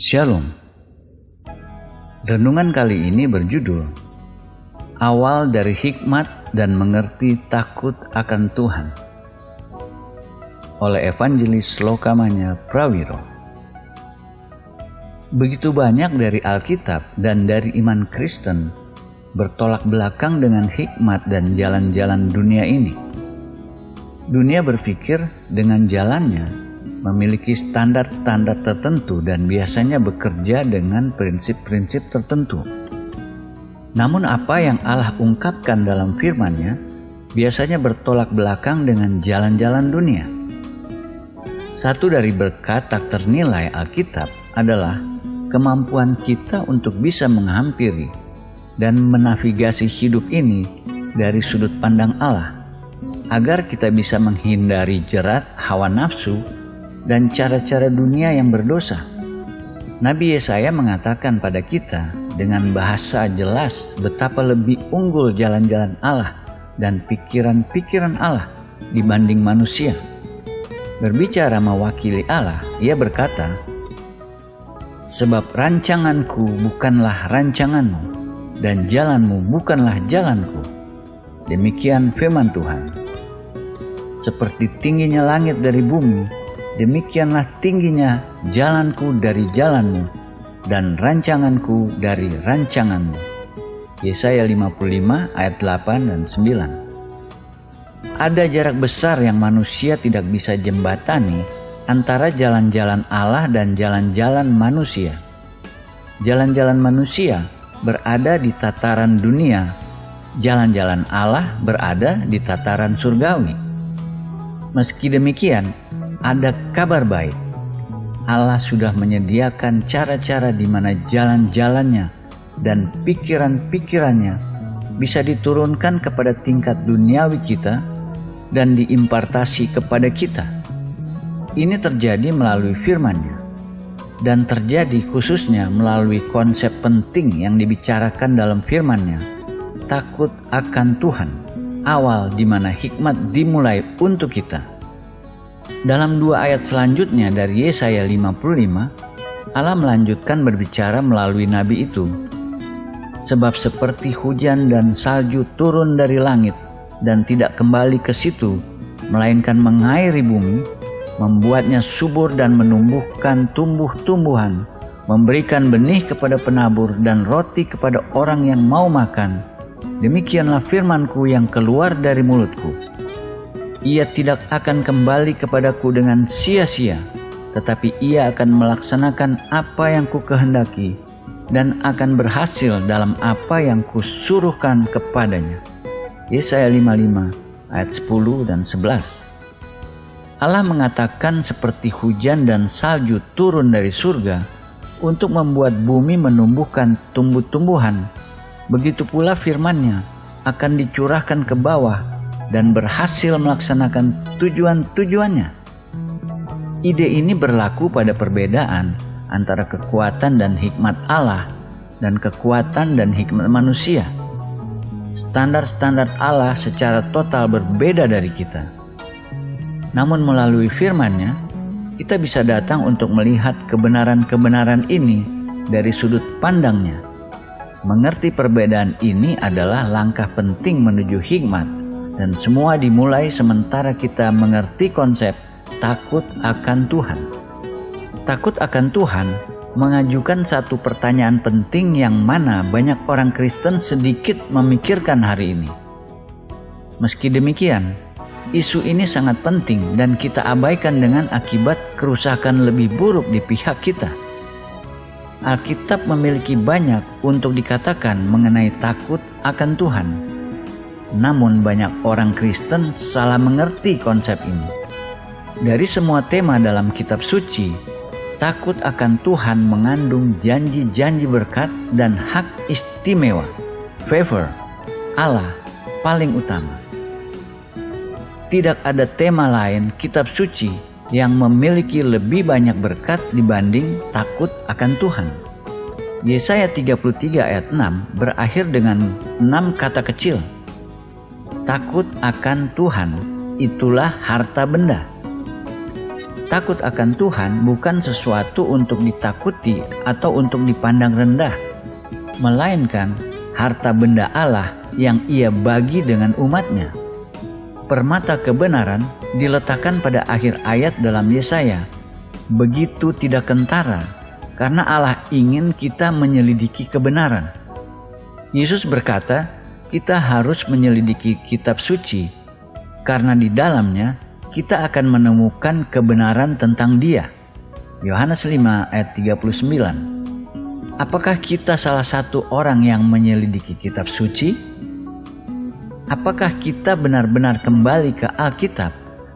Shalom. Renungan kali ini berjudul Awal dari Hikmat dan Mengerti Takut akan Tuhan oleh Evangelis Lokamanya Prawiro. Begitu banyak dari Alkitab dan dari iman Kristen bertolak belakang dengan hikmat dan jalan-jalan dunia ini. Dunia berpikir dengan jalannya memiliki standar-standar tertentu dan biasanya bekerja dengan prinsip-prinsip tertentu. Namun apa yang Allah ungkapkan dalam firman-Nya biasanya bertolak belakang dengan jalan-jalan dunia. Satu dari berkat tak ternilai Alkitab adalah kemampuan kita untuk bisa menghampiri dan menavigasi hidup ini dari sudut pandang Allah, agar kita bisa menghindari jerat hawa nafsu dan cara-cara dunia yang berdosa. Nabi Yesaya mengatakan pada kita dengan bahasa jelas betapa lebih unggul jalan-jalan Allah dan pikiran-pikiran Allah dibanding manusia. Berbicara mewakili Allah, ia berkata, "Sebab rancanganku bukanlah rancanganmu, dan jalanmu bukanlah jalanku." Demikian firman Tuhan. Seperti tingginya langit dari bumi, demikianlah tingginya jalanku dari jalanmu dan rancanganku dari rancanganmu. Yesaya 55 ayat 8 dan 9. Ada jarak besar yang manusia tidak bisa jembatani antara jalan-jalan Allah dan jalan-jalan manusia. Jalan-jalan manusia berada di tataran dunia, jalan-jalan Allah berada di tataran surgawi. Meski demikian, ada kabar baik. Allah sudah menyediakan cara-cara di mana jalan-jalannya dan pikiran-pikirannya bisa diturunkan kepada tingkat duniawi kita dan diimpartasi kepada kita. Ini terjadi melalui firman-Nya dan terjadi khususnya melalui konsep penting yang dibicarakan dalam firman-Nya, takut akan Tuhan, awal di mana hikmat dimulai untuk kita. Dalam 2 ayat selanjutnya dari Yesaya 55, Allah melanjutkan berbicara melalui nabi itu. Sebab seperti hujan dan salju turun dari langit dan tidak kembali ke situ, melainkan mengairi bumi, membuatnya subur dan menumbuhkan tumbuh-tumbuhan, memberikan benih kepada penabur dan roti kepada orang yang mau makan. Demikianlah firman-Ku yang keluar dari mulut-Ku. Ia tidak akan kembali kepadaku dengan sia-sia, tetapi ia akan melaksanakan apa yang ku kehendaki dan akan berhasil dalam apa yang kusuruhkan kepadanya. Yesaya 55 ayat 10 dan 11. Allah mengatakan seperti hujan dan salju turun dari surga untuk membuat bumi menumbuhkan tumbuh-tumbuhan. Begitu pula firman-Nya akan dicurahkan ke bawah dan berhasil melaksanakan tujuan-tujuannya. Ide ini berlaku pada perbedaan antara kekuatan dan hikmat Allah dan kekuatan dan hikmat manusia. Standar-standar Allah secara total berbeda dari kita. Namun melalui firman-Nya, kita bisa datang untuk melihat kebenaran-kebenaran ini dari sudut pandang-Nya. Mengerti perbedaan ini adalah langkah penting menuju hikmat. Dan semua dimulai sementara kita mengerti konsep takut akan Tuhan. Takut akan Tuhan mengajukan satu pertanyaan penting yang mana banyak orang Kristen sedikit memikirkan hari ini. Meski demikian, isu ini sangat penting dan kita abaikan dengan akibat kerusakan lebih buruk di pihak kita. Alkitab memiliki banyak untuk dikatakan mengenai takut akan Tuhan. Namun banyak orang Kristen salah mengerti konsep ini. Dari semua tema dalam kitab suci, takut akan Tuhan mengandung janji-janji berkat dan hak istimewa, favor, Allah paling utama. Tidak ada tema lain kitab suci yang memiliki lebih banyak berkat dibanding takut akan Tuhan. Yesaya 33 ayat 6 berakhir dengan 6 kata kecil. Takut akan Tuhan, itulah harta benda. Takut akan Tuhan bukan sesuatu untuk ditakuti atau untuk dipandang rendah, melainkan harta benda Allah yang Ia bagi dengan umatnya. Permata kebenaran diletakkan pada akhir ayat dalam Yesaya. Begitu tidak kentara, karena Allah ingin kita menyelidiki kebenaran. Yesus berkata, kita harus menyelidiki kitab suci, karena di dalamnya kita akan menemukan kebenaran tentang Dia. Yohanes 5 ayat 39. Apakah kita salah satu orang yang menyelidiki kitab suci? Apakah kita benar-benar kembali ke Alkitab,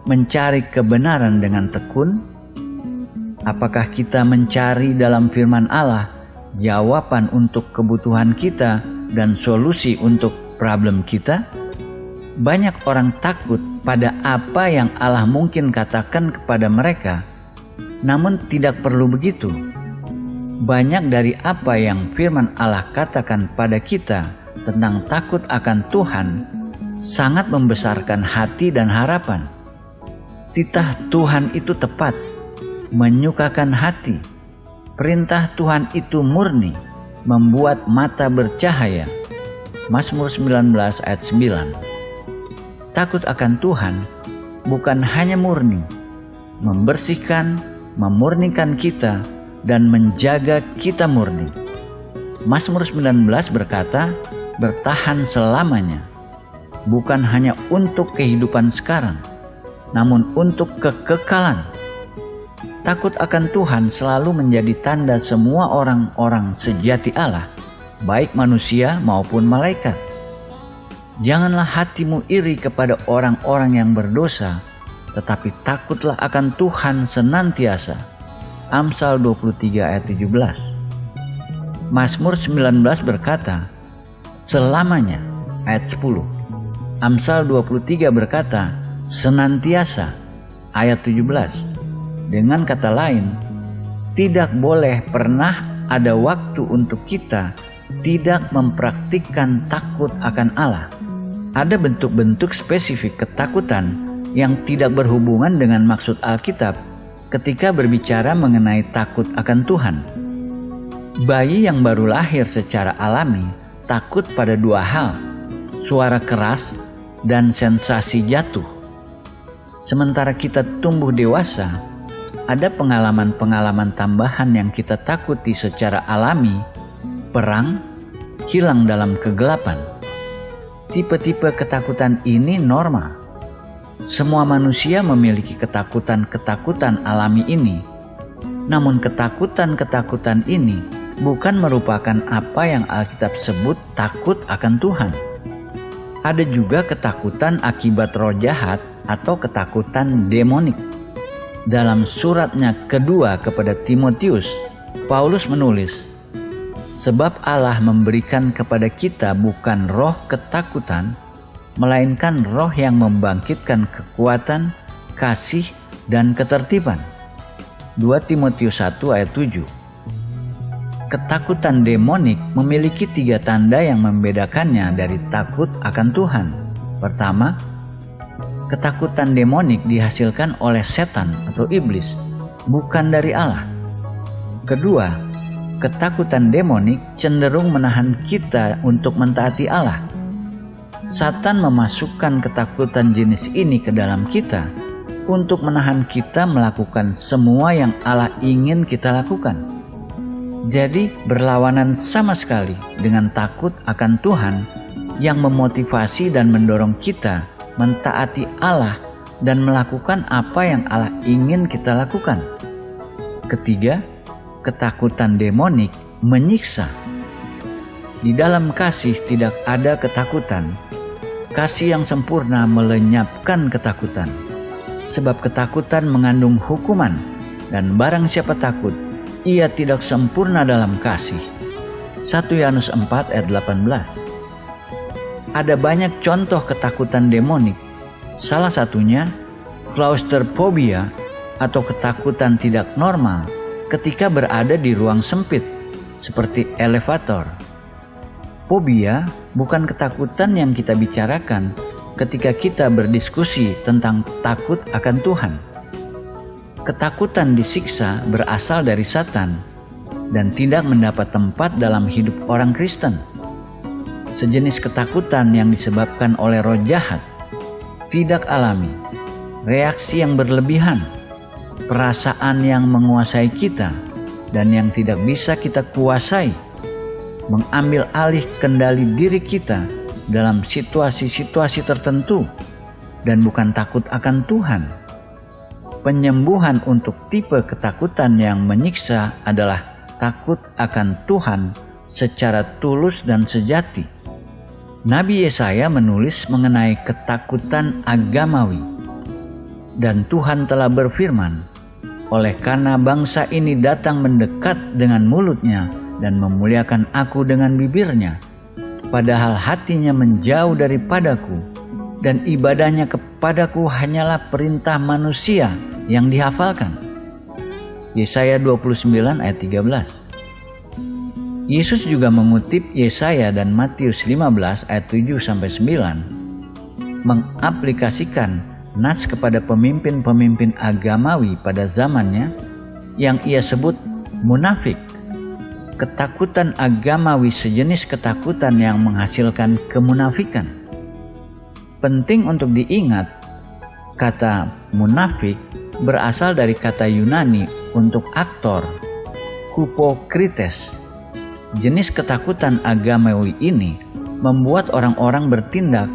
mencari kebenaran dengan tekun? Apakah kita mencari dalam firman Allah jawaban untuk kebutuhan kita dan solusi untuk problem kita? Banyak orang takut pada apa yang Allah mungkin katakan kepada mereka, namun tidak perlu begitu. Banyak dari apa yang firman Allah katakan pada kita tentang takut akan Tuhan sangat membesarkan hati dan harapan. Titah Tuhan itu tepat, menyukakan hati. Perintah Tuhan itu murni, membuat mata bercahaya. Mazmur 19 ayat 9. Takut akan Tuhan bukan hanya murni, membersihkan, memurnikan kita, dan menjaga kita murni. Mazmur 19 berkata, bertahan selamanya. Bukan hanya untuk kehidupan sekarang, namun untuk kekekalan. Takut akan Tuhan selalu menjadi tanda semua orang-orang sejati Allah, baik manusia maupun malaikat. Janganlah hatimu iri kepada orang-orang yang berdosa, tetapi takutlah akan Tuhan senantiasa. Amsal 23 ayat 17. Mazmur 19 berkata, selamanya, ayat 10. Amsal 23 berkata, senantiasa, ayat 17. Dengan kata lain, tidak boleh pernah ada waktu untuk kita tidak mempraktikkan takut akan Allah. Ada bentuk-bentuk spesifik ketakutan yang tidak berhubungan dengan maksud Alkitab ketika berbicara mengenai takut akan Tuhan. Bayi yang baru lahir secara alami takut pada dua hal, suara keras dan sensasi jatuh. Sementara kita tumbuh dewasa, ada pengalaman-pengalaman tambahan yang kita takuti secara alami, perang, hilang dalam kegelapan. Tipe-tipe ketakutan ini normal. Semua manusia memiliki ketakutan-ketakutan alami ini. Namun ketakutan-ketakutan ini bukan merupakan apa yang Alkitab sebut takut akan Tuhan. Ada juga ketakutan akibat roh jahat atau ketakutan demonik. Dalam suratnya kedua kepada Timotius, Paulus menulis, sebab Allah memberikan kepada kita bukan roh ketakutan, melainkan roh yang membangkitkan kekuatan, kasih, dan ketertiban. 2 Timotius 1 ayat 7. Ketakutan demonik memiliki 3 tanda yang membedakannya dari takut akan Tuhan. Pertama, ketakutan demonik dihasilkan oleh setan atau iblis, bukan dari Allah. Kedua, ketakutan demonik cenderung menahan kita untuk mentaati Allah. Satan memasukkan ketakutan jenis ini ke dalam kita untuk menahan kita melakukan semua yang Allah ingin kita lakukan. Jadi berlawanan sama sekali dengan takut akan Tuhan yang memotivasi dan mendorong kita mentaati Allah dan melakukan apa yang Allah ingin kita lakukan. Ketiga, ketakutan demonik menyiksa. Di dalam kasih tidak ada ketakutan. Kasih yang sempurna melenyapkan ketakutan. Sebab ketakutan mengandung hukuman, dan barang siapa takut, ia tidak sempurna dalam kasih. 1 Yohanes 4 ayat 18. Ada banyak contoh ketakutan demonik. Salah satunya claustrophobia atau ketakutan tidak normal ketika berada di ruang sempit seperti elevator. Fobia bukan ketakutan yang kita bicarakan ketika kita berdiskusi tentang takut akan Tuhan. Ketakutan disiksa berasal dari Satan dan tidak mendapat tempat dalam hidup orang Kristen. Sejenis ketakutan yang disebabkan oleh roh jahat, tidak alami, reaksi yang berlebihan, perasaan yang menguasai kita dan yang tidak bisa kita kuasai, mengambil alih kendali diri kita dalam situasi-situasi tertentu dan bukan takut akan Tuhan. Penyembuhan untuk tipe ketakutan yang menyiksa adalah takut akan Tuhan secara tulus dan sejati. Nabi Yesaya menulis mengenai ketakutan agamawi, dan Tuhan telah berfirman, "Oleh karena bangsa ini datang mendekat dengan mulutnya dan memuliakan aku dengan bibirnya, padahal hatinya menjauh daripadaku, dan ibadahnya kepadaku hanyalah perintah manusia yang dihafalkan." Yesaya 29 ayat 13. Yesus juga mengutip Yesaya dan Matius 15 ayat 7-9, mengaplikasikan nas kepada pemimpin-pemimpin agamawi pada zamannya yang ia sebut munafik. Ketakutan agamawi sejenis ketakutan yang menghasilkan kemunafikan. Penting untuk diingat, kata munafik berasal dari kata Yunani untuk aktor, hypokrites. Jenis ketakutan agamawi ini membuat orang-orang bertindak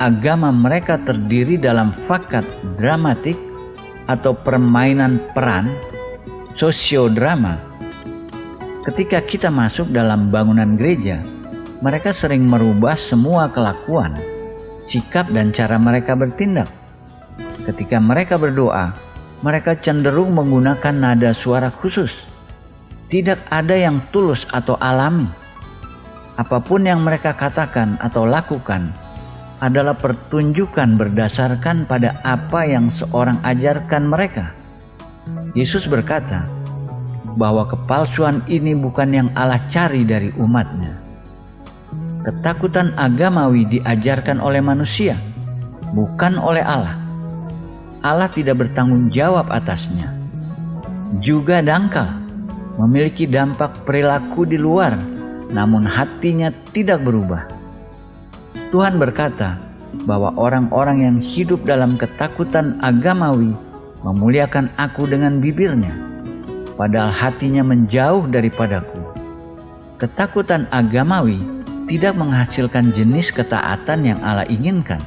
agama mereka terdiri dalam fakat dramatik atau permainan peran, sosiodrama. Ketika kita masuk dalam bangunan gereja, mereka sering merubah semua kelakuan, sikap dan cara mereka bertindak. Ketika mereka berdoa, mereka cenderung menggunakan nada suara khusus. Tidak ada yang tulus atau alami. Apapun yang mereka katakan atau lakukan adalah pertunjukan berdasarkan pada apa yang seorang ajarkan mereka. Yesus berkata bahwa kepalsuan ini bukan yang Allah cari dari umatnya. Ketakutan agamawi diajarkan oleh manusia, bukan oleh Allah. Allah tidak bertanggung jawab atasnya. Juga dangkal, memiliki dampak perilaku di luar, namun hatinya tidak berubah. Tuhan berkata bahwa orang-orang yang hidup dalam ketakutan agamawi memuliakan aku dengan bibirnya, padahal hatinya menjauh daripadaku. Ketakutan agamawi tidak menghasilkan jenis ketaatan yang Allah inginkan.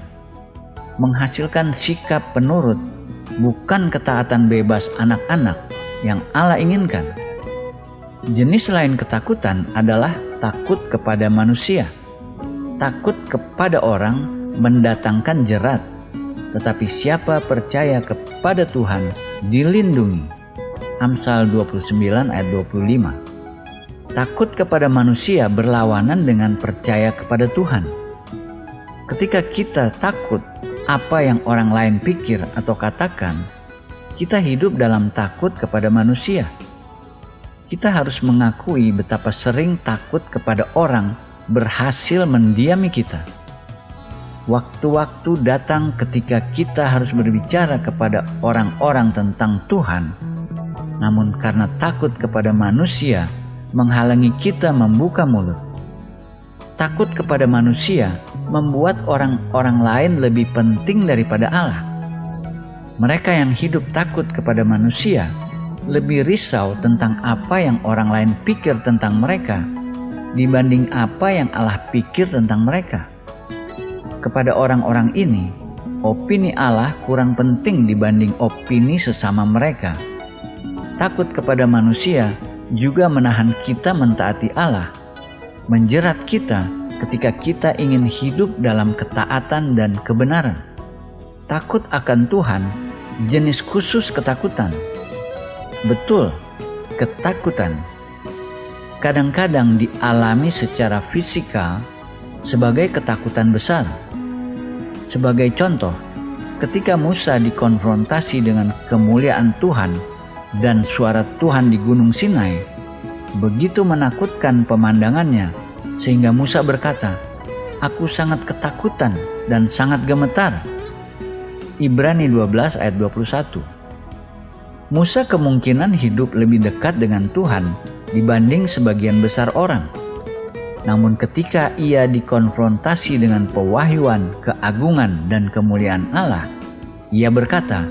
Menghasilkan sikap penurut, bukan ketaatan bebas anak-anak yang Allah inginkan. Jenis lain ketakutan adalah takut kepada manusia. Takut kepada orang mendatangkan jerat, tetapi siapa percaya kepada Tuhan dilindungi. Amsal 29 ayat 25. Takut kepada manusia berlawanan dengan percaya kepada Tuhan. Ketika kita takut apa yang orang lain pikir atau katakan, kita hidup dalam takut kepada manusia. Kita harus mengakui betapa sering takut kepada orang berhasil mendiami kita. Waktu-waktu datang ketika kita harus berbicara kepada orang-orang tentang Tuhan, namun karena takut kepada manusia menghalangi kita membuka mulut. Takut kepada manusia membuat orang-orang lain lebih penting daripada Allah. Mereka yang hidup takut kepada manusia lebih risau tentang apa yang orang lain pikir tentang mereka dibanding apa yang Allah pikir tentang mereka. Kepada orang-orang ini, opini Allah kurang penting dibanding opini sesama mereka. Takut kepada manusia juga menahan kita mentaati Allah, menjerat kita ketika kita ingin hidup dalam ketaatan dan kebenaran. Takut akan Tuhan, jenis khusus ketakutan. Betul, ketakutan kadang-kadang dialami secara fisikal sebagai ketakutan besar. Sebagai contoh, ketika Musa dikonfrontasi dengan kemuliaan Tuhan dan suara Tuhan di Gunung Sinai, begitu menakutkan pemandangannya sehingga Musa berkata, "Aku sangat ketakutan dan sangat gemetar." Ibrani 12 ayat 21. Musa kemungkinan hidup lebih dekat dengan Tuhan dibanding sebagian besar orang. Namun ketika ia dikonfrontasi dengan pewahyuan, keagungan, dan kemuliaan Allah, ia berkata,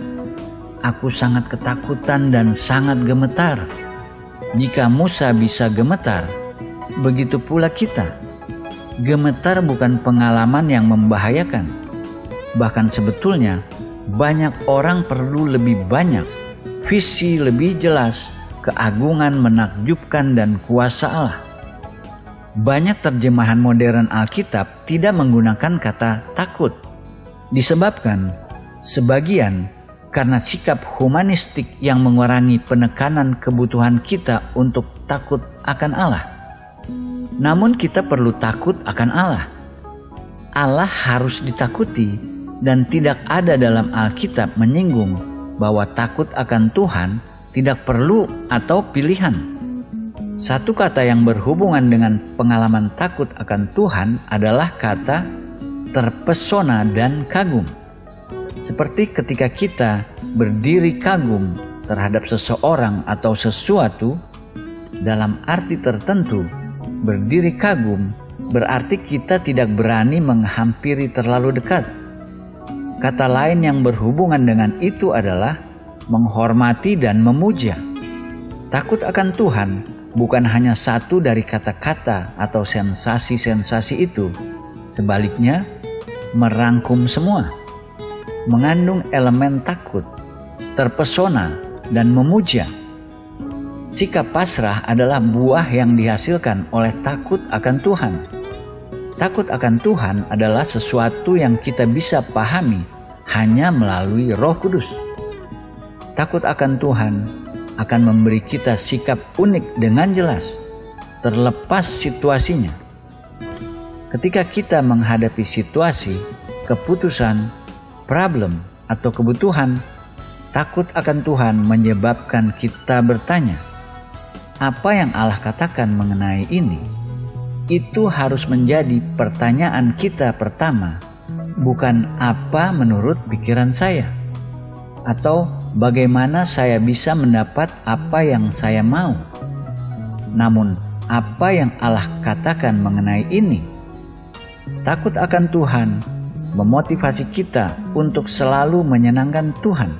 "Aku sangat ketakutan dan sangat gemetar." Jika Musa bisa gemetar, begitu pula kita. Gemetar bukan pengalaman yang membahayakan. Bahkan sebetulnya, banyak orang perlu lebih banyak, visi lebih jelas, keagungan menakjubkan dan kuasa Allah. Banyak terjemahan modern Alkitab tidak menggunakan kata takut. Disebabkan sebagian karena sikap humanistik yang mengurangi penekanan kebutuhan kita untuk takut akan Allah. Namun kita perlu takut akan Allah. Allah harus ditakuti dan tidak ada dalam Alkitab menyinggung bahwa takut akan Tuhan tidak perlu atau pilihan. Satu kata yang berhubungan dengan pengalaman takut akan Tuhan adalah kata terpesona dan kagum. Seperti ketika kita berdiri kagum terhadap seseorang atau sesuatu, dalam arti tertentu, berdiri kagum berarti kita tidak berani menghampiri terlalu dekat. Kata lain yang berhubungan dengan itu adalah menghormati dan memuja. Takut akan Tuhan bukan hanya satu dari kata-kata atau sensasi-sensasi itu. Sebaliknya, merangkum semua. Mengandung elemen takut, terpesona, dan memuja. Sikap pasrah adalah buah yang dihasilkan oleh takut akan Tuhan. Takut akan Tuhan adalah sesuatu yang kita bisa pahami hanya melalui Roh Kudus. Takut akan Tuhan akan memberi kita sikap unik dengan jelas, terlepas situasinya. Ketika kita menghadapi situasi, keputusan, problem, atau kebutuhan, takut akan Tuhan menyebabkan kita bertanya, apa yang Allah katakan mengenai ini? Itu harus menjadi pertanyaan kita pertama, bukan apa menurut pikiran saya, atau bagaimana saya bisa mendapat apa yang saya mau. Namun, apa yang Allah katakan mengenai ini? Takut akan Tuhan memotivasi kita untuk selalu menyenangkan Tuhan.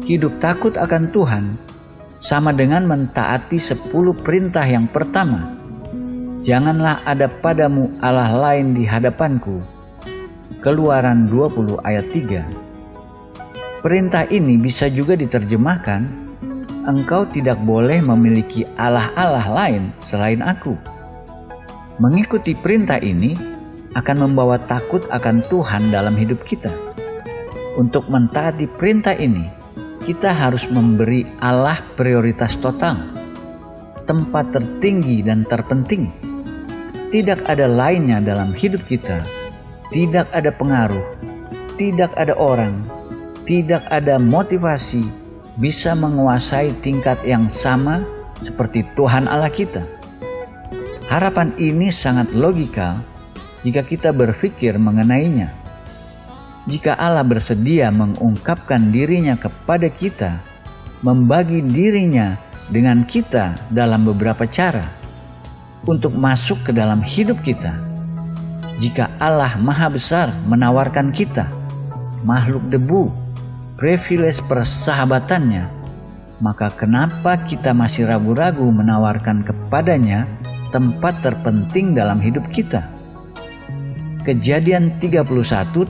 Hidup takut akan Tuhan sama dengan mentaati 10 perintah yang pertama. Janganlah ada padamu Allah lain di hadapanku. Keluaran 20 ayat 3. Perintah ini bisa juga diterjemahkan, engkau tidak boleh memiliki Allah-Allah lain selain aku. Mengikuti perintah ini akan membawa takut akan Tuhan dalam hidup kita. Untuk mentaati perintah ini, kita harus memberi Allah prioritas total, tempat tertinggi dan terpenting. Tidak ada lainnya dalam hidup kita. Tidak ada pengaruh, tidak ada orang, tidak ada motivasi bisa menguasai tingkat yang sama seperti Tuhan Allah kita. Harapan ini sangat logikal jika kita berpikir mengenainya. Jika Allah bersedia mengungkapkan dirinya kepada kita, membagi dirinya dengan kita dalam beberapa cara untuk masuk ke dalam hidup kita. Jika Allah Maha Besar menawarkan kita, makhluk debu, privilege persahabatannya, maka kenapa kita masih ragu-ragu menawarkan kepadanya tempat terpenting dalam hidup kita? Kejadian 31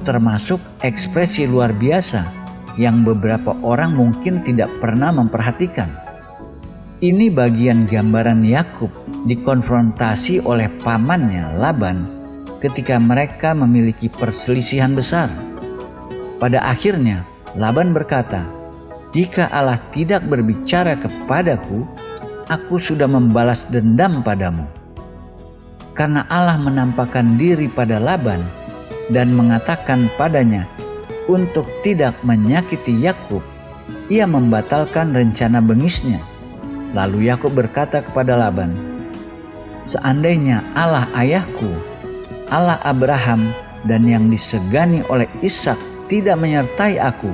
termasuk ekspresi luar biasa yang beberapa orang mungkin tidak pernah memperhatikan. Ini bagian gambaran Yakub dikonfrontasi oleh pamannya Laban ketika mereka memiliki perselisihan besar. Pada akhirnya Laban berkata, "Jika Allah tidak berbicara kepadaku, aku sudah membalas dendam padamu." Karena Allah menampakkan diri pada Laban dan mengatakan padanya untuk tidak menyakiti Yakub, ia membatalkan rencana bengisnya. Lalu Yakub berkata kepada Laban, "Seandainya Allah ayahku, Allah Abraham dan yang disegani oleh Ishak tidak menyertai aku,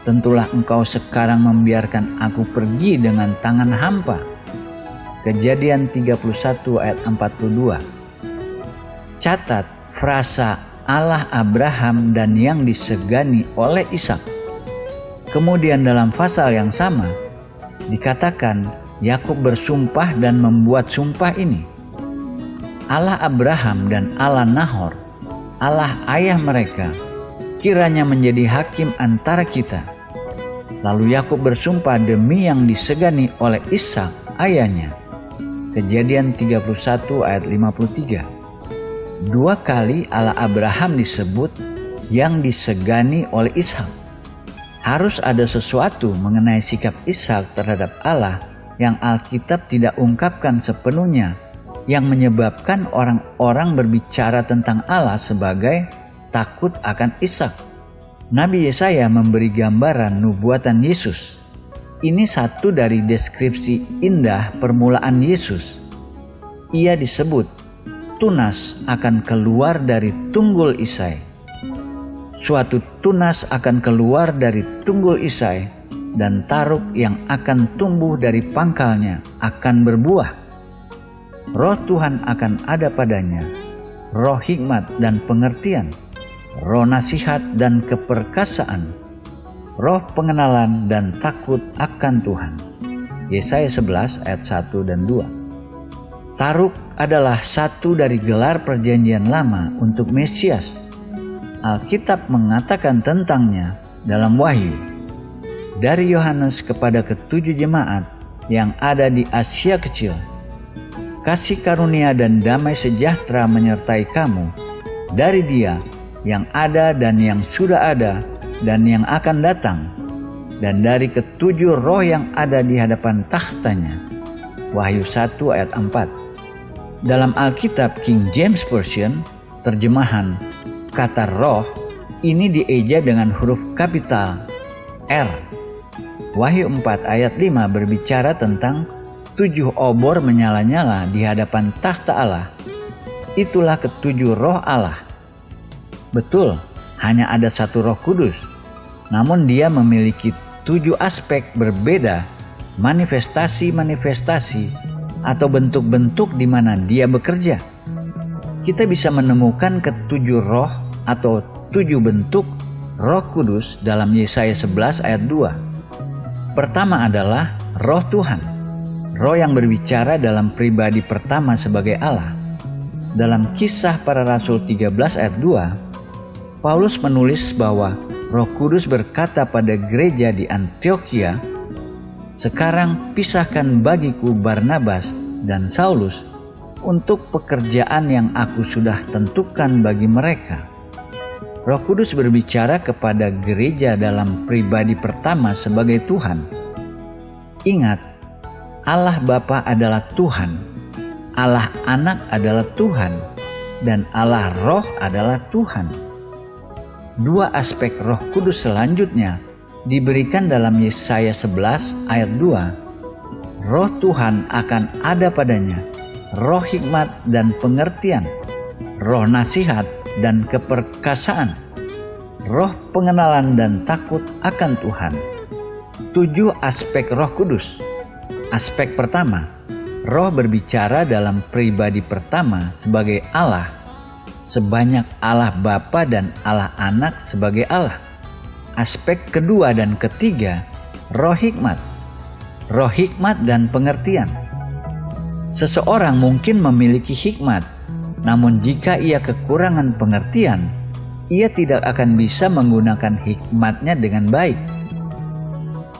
tentulah engkau sekarang membiarkan aku pergi dengan tangan hampa. Kejadian 31 ayat 42. Catat frasa Allah Abraham dan yang disegani oleh Ishak. Kemudian dalam pasal yang sama dikatakan Yakub bersumpah dan membuat sumpah ini. Allah Abraham dan Allah Nahor, Allah ayah mereka, kiranya menjadi hakim antara kita. Lalu Yakub bersumpah demi yang disegani oleh Ishak ayahnya. Kejadian 31 ayat 53. Dua kali Allah Abraham disebut yang disegani oleh Ishak. Harus ada sesuatu mengenai sikap Ishak terhadap Allah yang Alkitab tidak ungkapkan sepenuhnya, yang menyebabkan orang-orang berbicara tentang Allah sebagai takut akan Ishak. Nabi Yesaya memberi gambaran nubuatan Yesus. Ini satu dari deskripsi indah permulaan Yesus. Ia disebut tunas akan keluar dari tunggul Isai. Suatu tunas akan keluar dari tunggul Isai, dan taruk yang akan tumbuh dari pangkalnya akan berbuah. Roh Tuhan akan ada padanya, roh hikmat dan pengertian, roh nasihat dan keperkasaan, roh pengenalan dan takut akan Tuhan. Yesaya 11 ayat 1 dan 2. Taruk adalah satu dari gelar perjanjian lama untuk Mesias. Alkitab mengatakan tentangnya dalam Wahyu. Dari Yohanes kepada ketujuh jemaat yang ada di Asia Kecil. Kasih karunia dan damai sejahtera menyertai kamu dari Dia yang ada dan yang sudah ada dan yang akan datang, dan dari ketujuh roh yang ada di hadapan takhtanya. Wahyu 1 ayat 4. Dalam Alkitab King James Version, terjemahan kata roh ini dieja dengan huruf kapital R. Wahyu 4 ayat 5 berbicara tentang 7 obor menyala-nyala di hadapan takhta Allah. Itulah ketujuh roh Allah. Betul, hanya ada satu Roh Kudus, namun Dia memiliki 7 aspek berbeda, manifestasi-manifestasi atau bentuk-bentuk di mana Dia bekerja. Kita bisa menemukan ketujuh roh atau 7 bentuk Roh Kudus dalam Yesaya 11 ayat 2. Pertama adalah Roh Tuhan, roh yang berbicara dalam pribadi pertama sebagai Allah. Dalam Kisah Para Rasul 13 ayat 2, Paulus menulis bahwa Roh Kudus berkata pada gereja di Antiokhia, "Sekarang pisahkan bagiku Barnabas dan Saulus untuk pekerjaan yang aku sudah tentukan bagi mereka." Roh Kudus berbicara kepada gereja dalam pribadi pertama sebagai Tuhan. Ingat, Allah Bapa adalah Tuhan, Allah Anak adalah Tuhan, dan Allah Roh adalah Tuhan. Dua aspek Roh Kudus selanjutnya diberikan dalam Yesaya 11 ayat 2. Roh Tuhan akan ada padanya, roh hikmat dan pengertian, roh nasihat dan keperkasaan, roh pengenalan dan takut akan Tuhan. 7 aspek Roh Kudus. Aspek pertama, roh berbicara dalam pribadi pertama sebagai Allah, sebanyak Allah Bapa dan Allah Anak sebagai Allah. Aspek kedua dan ketiga, roh hikmat dan pengertian. Seseorang mungkin memiliki hikmat, namun jika ia kekurangan pengertian, ia tidak akan bisa menggunakan hikmatnya dengan baik.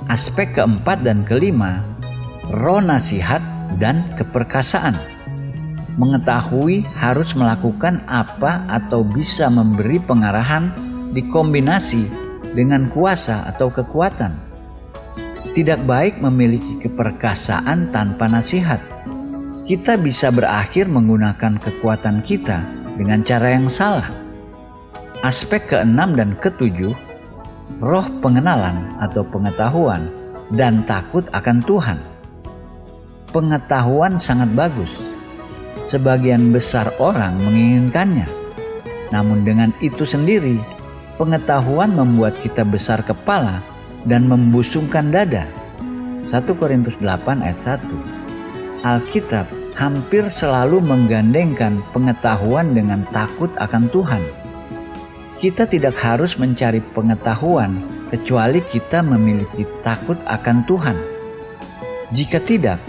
Aspek keempat dan kelima, roh nasihat dan keperkasaan. Mengetahui harus melakukan apa atau bisa memberi pengarahan dikombinasi dengan kuasa atau kekuatan. Tidak baik memiliki keperkasaan tanpa nasihat. Kita bisa berakhir menggunakan kekuatan kita dengan cara yang salah. Aspek keenam dan ketujuh, roh pengenalan atau pengetahuan dan takut akan Tuhan. Pengetahuan sangat bagus. Sebagian besar orang menginginkannya. Namun dengan itu sendiri, pengetahuan membuat kita besar kepala dan membusungkan dada. 1 Korintus 8 ayat 1. Alkitab hampir selalu menggandengkan pengetahuan dengan takut akan Tuhan. Kita tidak harus mencari pengetahuan kecuali kita memiliki takut akan Tuhan. Jika tidak,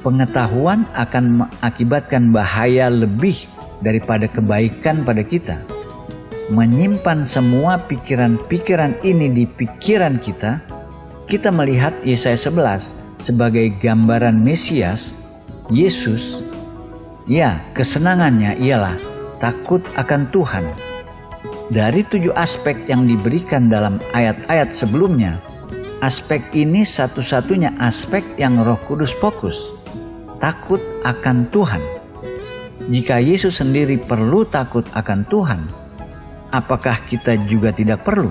pengetahuan akan mengakibatkan bahaya lebih daripada kebaikan pada kita. Menyimpan semua pikiran-pikiran ini di pikiran kita, kita melihat Yesaya 11 sebagai gambaran Mesias, Yesus. Ya, kesenangannya ialah takut akan Tuhan. Dari 7 aspek yang diberikan dalam ayat-ayat sebelumnya, aspek ini satu-satunya aspek yang Roh Kudus fokus, takut akan Tuhan. Jika Yesus sendiri perlu takut akan Tuhan, apakah kita juga tidak perlu?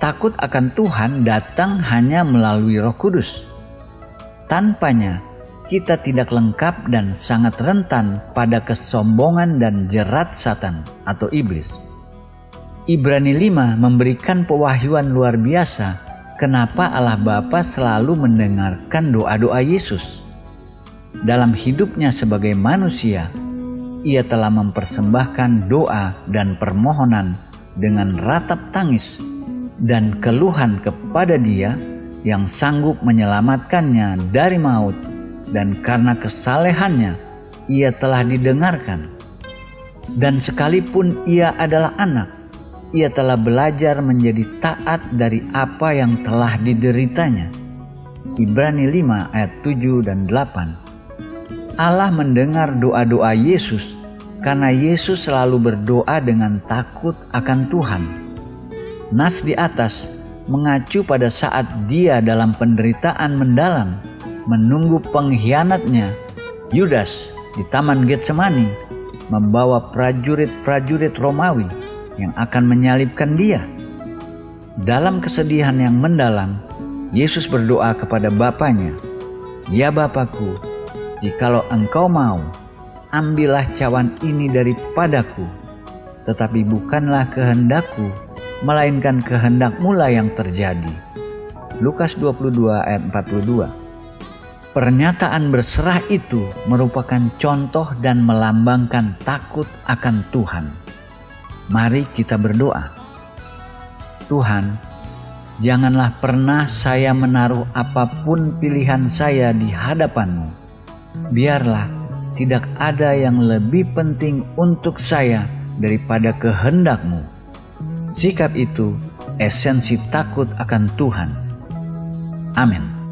Takut akan Tuhan datang hanya melalui Roh Kudus. Tanpanya, kita tidak lengkap dan sangat rentan pada kesombongan dan jerat Satan atau iblis. Ibrani 5 memberikan pewahyuan luar biasa kenapa Allah Bapa selalu mendengarkan doa-doa Yesus. Dalam hidupnya sebagai manusia, Ia telah mempersembahkan doa dan permohonan dengan ratap tangis dan keluhan kepada Dia yang sanggup menyelamatkannya dari maut, dan karena kesalehannya Ia telah didengarkan. Dan sekalipun Ia adalah anak, Ia telah belajar menjadi taat dari apa yang telah dideritanya. Ibrani 5 ayat 7 dan 8. Allah mendengar doa-doa Yesus karena Yesus selalu berdoa dengan takut akan Tuhan. Nas di atas mengacu pada saat Dia dalam penderitaan mendalam menunggu pengkhianatnya, Yudas, di Taman Getsemani membawa prajurit-prajurit Romawi yang akan menyalibkan Dia. Dalam kesedihan yang mendalam, Yesus berdoa kepada Bapanya, "Ya Bapakku, jikalau Engkau mau, ambillah cawan ini daripadaku, tetapi bukanlah kehendakku, melainkan kehendak-Mu lah yang terjadi." Lukas 22 ayat 42. Pernyataan berserah itu merupakan contoh dan melambangkan takut akan Tuhan. Mari kita berdoa. Tuhan, janganlah pernah saya menaruh apapun pilihan saya di hadapan-Mu. Biarlah tidak ada yang lebih penting untuk saya daripada kehendak-Mu. Sikap itu esensi takut akan Tuhan. Amin.